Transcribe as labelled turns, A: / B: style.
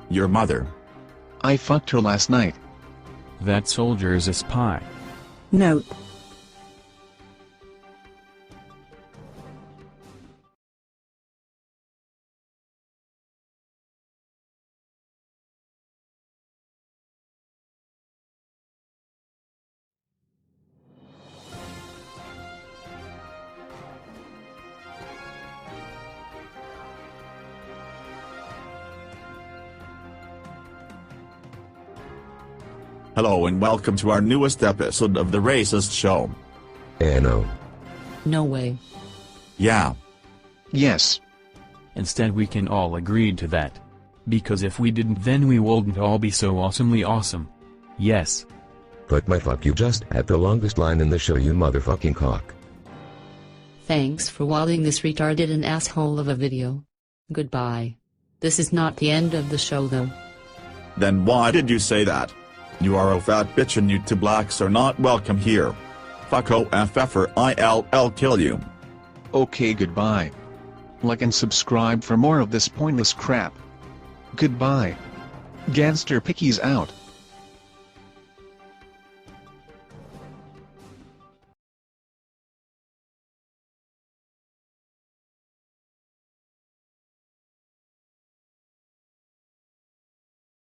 A: Your mother.
B: I fucked her last night.
C: That soldier is a spy.
D: Nope.
A: Hello and welcome to our newest episode of The Racist Show.
E: No.
F: No way.
A: Yeah.
B: Yes.
C: Instead we can all agree to that. Because if we didn't then we wouldn't all be so awesomely awesome. Yes.
E: But my fuck you just had the longest line in the show, you motherfucking cock.
F: Thanks for watching this retarded and asshole of a video. Goodbye. This is not the end of the show though.
A: Then why did you say that? You are a fat bitch and you two blacks are not welcome here. Fuck OFF or ILL kill you.
B: Okay, goodbye. Like and subscribe for more of this pointless crap. Goodbye. Gangster Pickies out.